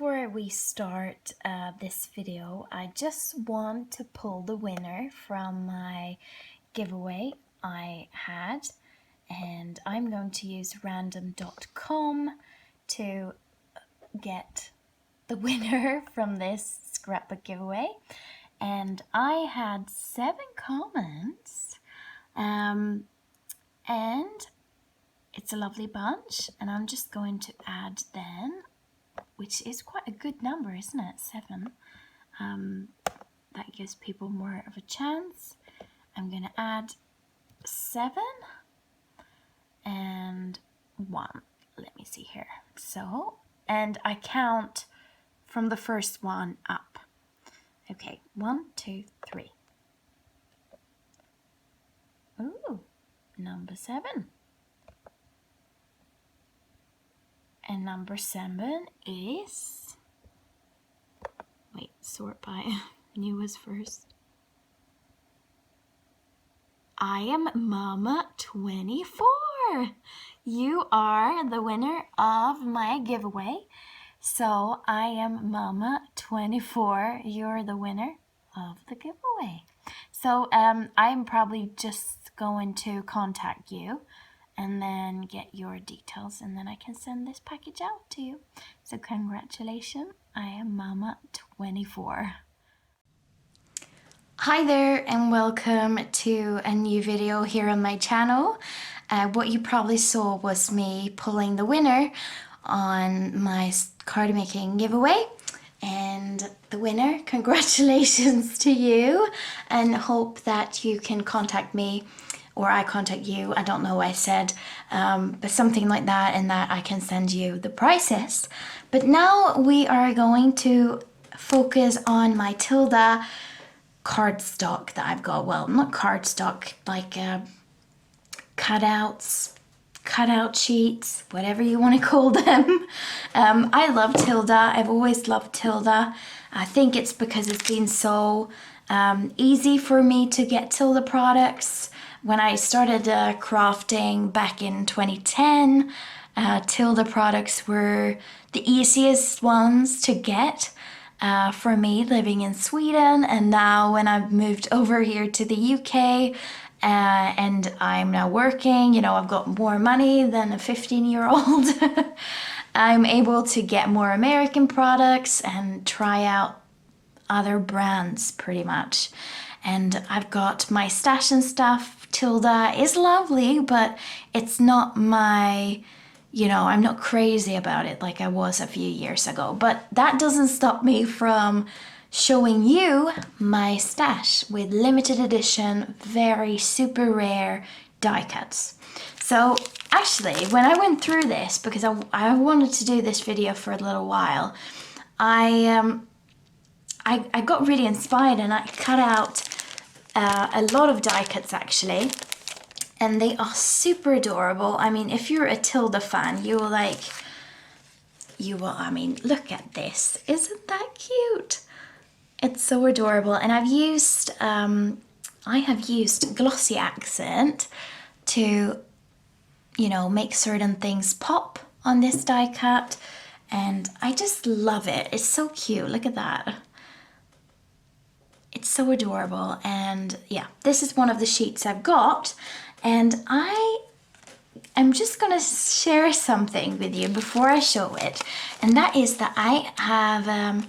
before we start this video, I just want to pull the winner from my giveaway I had, and I'm going to use random.com to get the winner from this scrapbook giveaway. And I had 7 comments, and it's a lovely bunch, and I'm just going to add then, which is quite a good number, isn't it? 7. That gives people more of a chance. I'm going to add 7 and 1. Let me see here. So, and I count from the first one up. Okay, 1, 2, 3. Ooh, number 7. And number 7 is, wait, sort by newest first. I am Mama 24. You are the winner of my giveaway. So I am Mama 24. You're the winner of the giveaway. So I'm probably just going to contact you and then get your details, and then I can send this package out to you. So congratulations, I am Mama 24. Hi there and welcome to a new video here on my channel. What you probably saw was me pulling the winner on my card making giveaway, and the winner, congratulations to you, and hope that you can contact me or I contact you. I don't know what I said, but something like that, and that I can send you the prices. But now we are going to focus on my Tilda cardstock that I've got. Well, not cardstock, like cutouts, cutout sheets, whatever you want to call them. I love Tilda. I've always loved Tilda. I think it's because it's been so easy for me to get Tilda products. When I started crafting back in 2010, Tilda products were the easiest ones to get for me living in Sweden. And now when I've moved over here to the UK and I'm now working, you know, I've got more money than a 15-year-old. I'm able to get more American products and try out other brands pretty much. And I've got my stash and stuff. Tilda is lovely, but it's not my, you know, I'm not crazy about it like I was a few years ago. But that doesn't stop me from showing you my stash with limited edition, very super rare die cuts. So actually, when I went through this, because I wanted to do this video for a little while, I got really inspired and I cut out a lot of die cuts actually, and they are super adorable. I mean, if you're a Tilda fan, you will I mean, look at this. Isn't that cute? It's so adorable. And I've used, I have used glossy accent to, you know, make certain things pop on this die cut. And I just love it. It's so cute. Look at that. It's so adorable. And yeah, this is one of the sheets I've got. And I'm just gonna share something with you before I show it. And that is that I have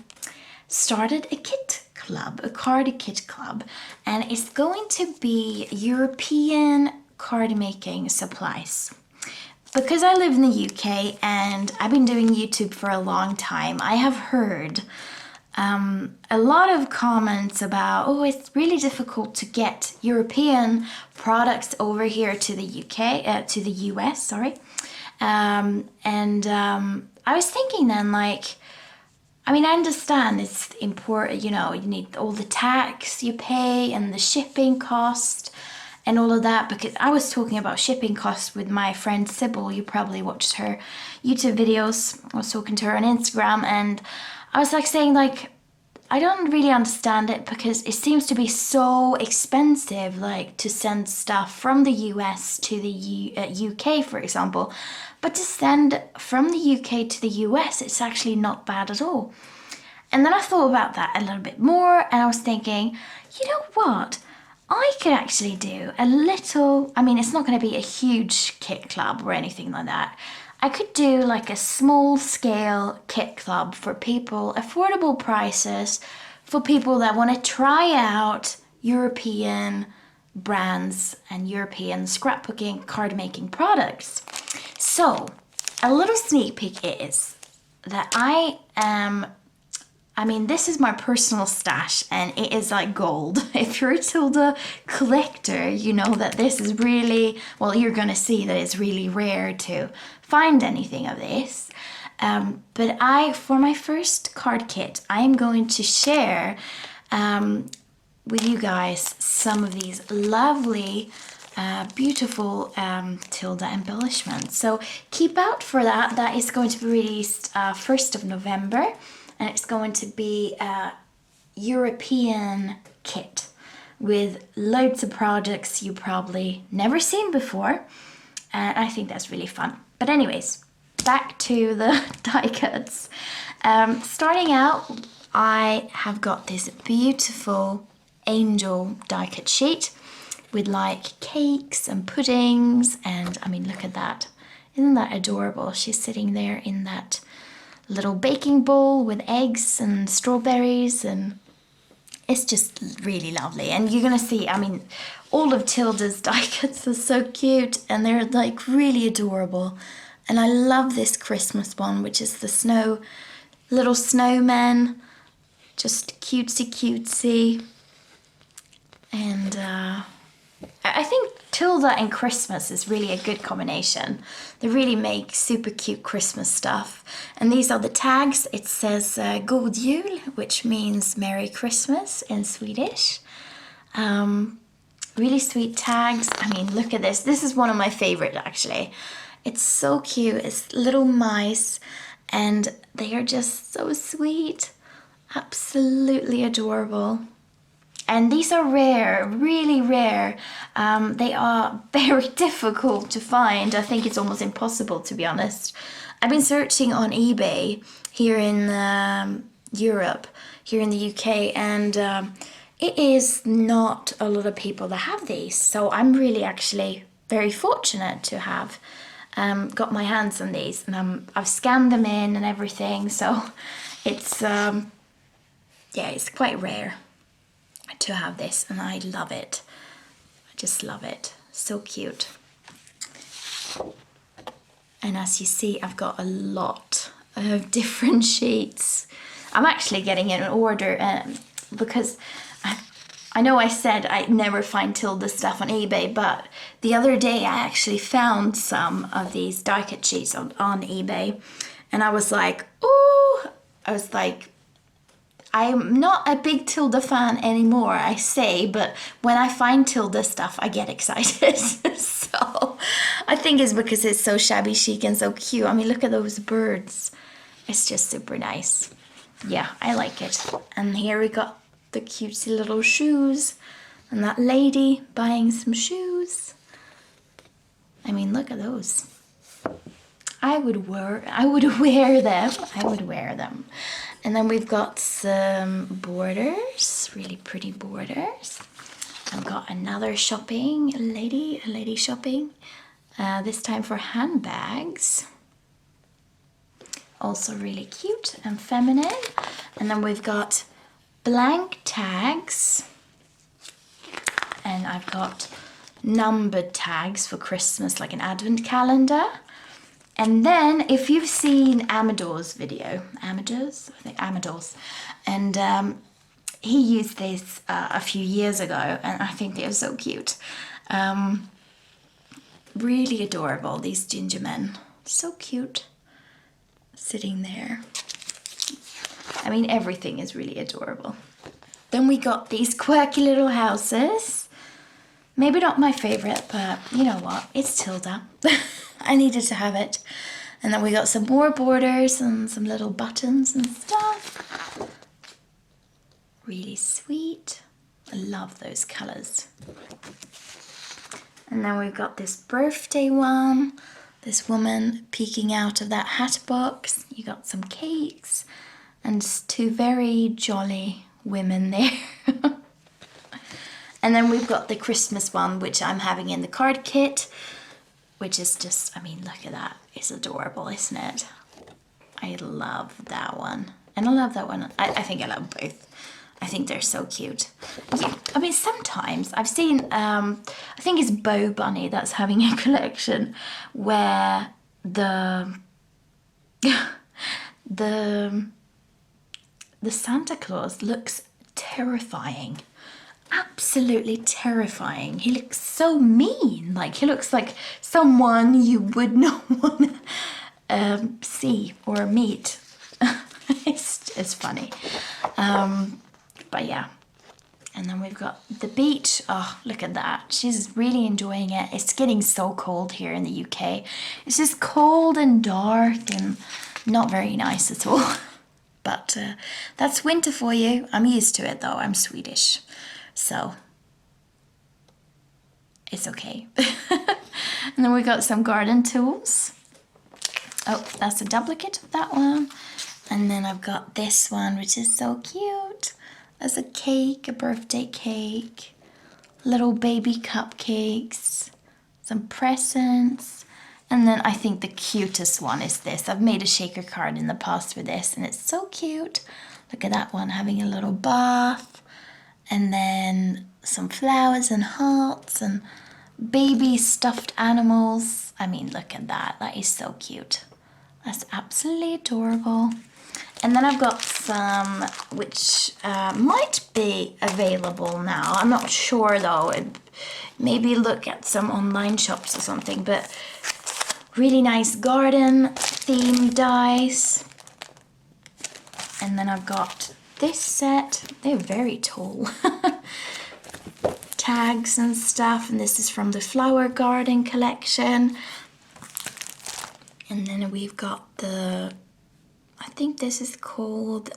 started a kit club, a card kit club. And it's going to be European card making supplies. Because I live in the UK and I've been doing YouTube for a long time, I have heard a lot of comments about, oh, it's really difficult to get European products over here to the UK, to the US, sorry. I was thinking then, like, I mean, I understand it's important, you know, you need all the tax you pay and the shipping cost and all of that, because I was talking about shipping costs with my friend Sybil. You probably watched her YouTube videos. I was talking to her on Instagram, and I was like saying, like, I don't really understand it because it seems to be so expensive, like to send stuff from the US to the UK, for example. But to send from the UK to the US, it's actually not bad at all. And then I thought about that a little bit more, and I was thinking, you know what? I could actually do a little, I mean, it's not going to be a huge kit club or anything like that. I could do like a small scale kit club for people, affordable prices, for people that want to try out European brands and European scrapbooking, card making products. So a little sneak peek is that I mean, this is my personal stash and it is like gold. If you're a Tilda collector, you know that this is really, well, you're gonna see that it's really rare to find anything of this. But for my first card kit, I'm going to share with you guys some of these lovely, beautiful Tilda embellishments. So keep out for that. That is going to be released 1st of November. And it's going to be a European kit with loads of products you probably never seen before. And I think that's really fun. But anyways, back to the die cuts. Starting out, I have got this beautiful angel die cut sheet with like cakes and puddings. And I mean, look at that. Isn't that adorable? She's sitting there in that little baking bowl with eggs and strawberries, and it's just really lovely. And you're gonna see, I mean, all of Tilda's die cuts are so cute and they're like really adorable. And I love this Christmas one, which is the little snowman, just cutesy. And I think Tilda and Christmas is really a good combination. They really make super cute Christmas stuff. And these are the tags. It says God Jul, which means Merry Christmas in Swedish. Really sweet tags. I mean, look at this. This is one of my favorite, actually. It's so cute. It's little mice and they are just so sweet. Absolutely adorable. And these are rare, really rare. They are very difficult to find. I think it's almost impossible, to be honest. I've been searching on eBay here in Europe, here in the UK, and it is not a lot of people that have these. So I'm really actually very fortunate to have got my hands on these. And I've scanned them in and everything. So it's, yeah, it's quite rare to have this, and I love it. I just love it. So cute. And as you see, I've got a lot of different sheets. I'm actually getting in order because I know I said I never find Tilda stuff on eBay, but the other day I actually found some of these die cut sheets on eBay, and I was like, oh, I'm not a big Tilda fan anymore, I say, but when I find Tilda stuff, I get excited. So I think it's because it's so shabby chic and so cute. I mean, look at those birds. It's just super nice. Yeah, I like it. And here we got the cutesy little shoes and that lady buying some shoes. I mean, look at those. I would wear them. And then we've got some borders, really pretty borders. I've got another lady shopping, this time for handbags. Also really cute and feminine. And then we've got blank tags. And I've got numbered tags for Christmas, like an advent calendar. And then, if you've seen Amador's video, Amador's, and he used this a few years ago, and I think they are so cute. Really adorable, these ginger men. So cute, sitting there. I mean, everything is really adorable. Then we got these quirky little houses. Maybe not my favorite, but you know what? It's Tilda. I needed to have it. And then we got some more borders and some little buttons and stuff. Really sweet. I love those colors. And then we've got this birthday one. This woman peeking out of that hat box. You got some cakes and two very jolly women there. And then we've got the Christmas one, which I'm having in the card kit, which is just, I mean, look at that. It's adorable, isn't it? I love that one. And I love that one. I think I love both. I think they're so cute. Yeah, I mean, sometimes I've seen, I think it's Bo Bunny that's having a collection where the Santa Claus looks terrifying. Absolutely terrifying. He looks so mean. Like, he looks like someone you would not want to see or meet. It's funny. But yeah. And then we've got the beach. Oh, look at that. She's really enjoying it. It's getting so cold here in the UK. It's just cold and dark and not very nice at all. But that's winter for you. I'm used to it though. I'm Swedish. So it's okay. And then we got some garden tools. Oh, that's a duplicate of that one. And then I've got this one, which is so cute. As a cake, a birthday cake, little baby cupcakes, some presents. And then I think the cutest one is this. I've made a shaker card in the past with this and it's so cute. Look at that one, having a little bath. And then some flowers and hearts and baby stuffed animals. I mean, look at that. That is so cute. That's absolutely adorable. And then I've got some which might be available now. I'm not sure though. Maybe look at some online shops or something. But really nice garden theme dies. And then I've got this set. They're very tall. Tags and stuff. And this is from the Flower Garden collection. And then we've got the, I think this is called,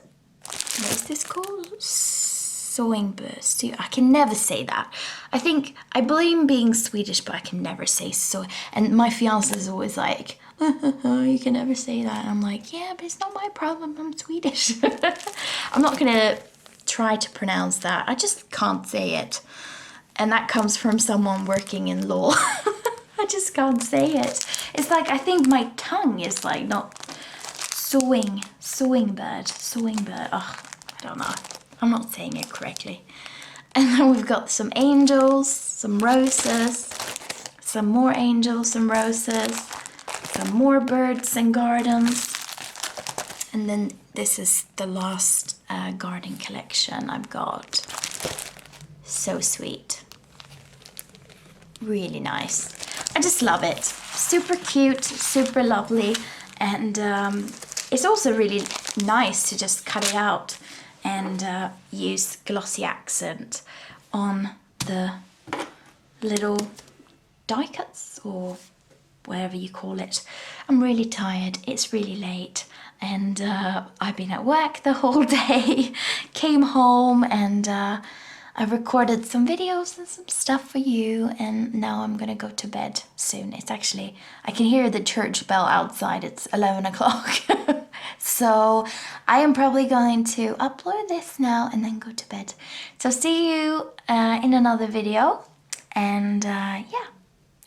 what is this called? Sewing burst. I can never say that. I blame being Swedish, but I can never say so. And my fiance is always like, you can never say that. And I'm like, yeah, but it's not my problem. I'm Swedish. I'm not going to try to pronounce that. I just can't say it. And that comes from someone working in law. I just can't say it. It's like, I think my tongue is like not sewing bird. Oh, I don't know. I'm not saying it correctly. And then we've got some angels, some roses, some more angels, some roses, some more birds and gardens. And then this is the last garden collection I've got. So sweet. Really nice. I just love it. Super cute, super lovely, and it's also really nice to just cut it out and use glossy accent on the little die cuts or whatever you call it. I'm really tired. It's really late and I've been at work the whole day. Came home and I recorded some videos and some stuff for you, and now I'm gonna go to bed soon. It's actually, I can hear the church bell outside. It's 11 o'clock. So I am probably going to upload this now and then go to bed. So see you in another video, and yeah,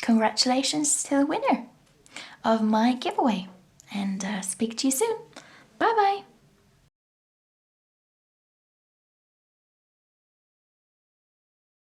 congratulations to the winner of my giveaway, and speak to you soon. Bye bye.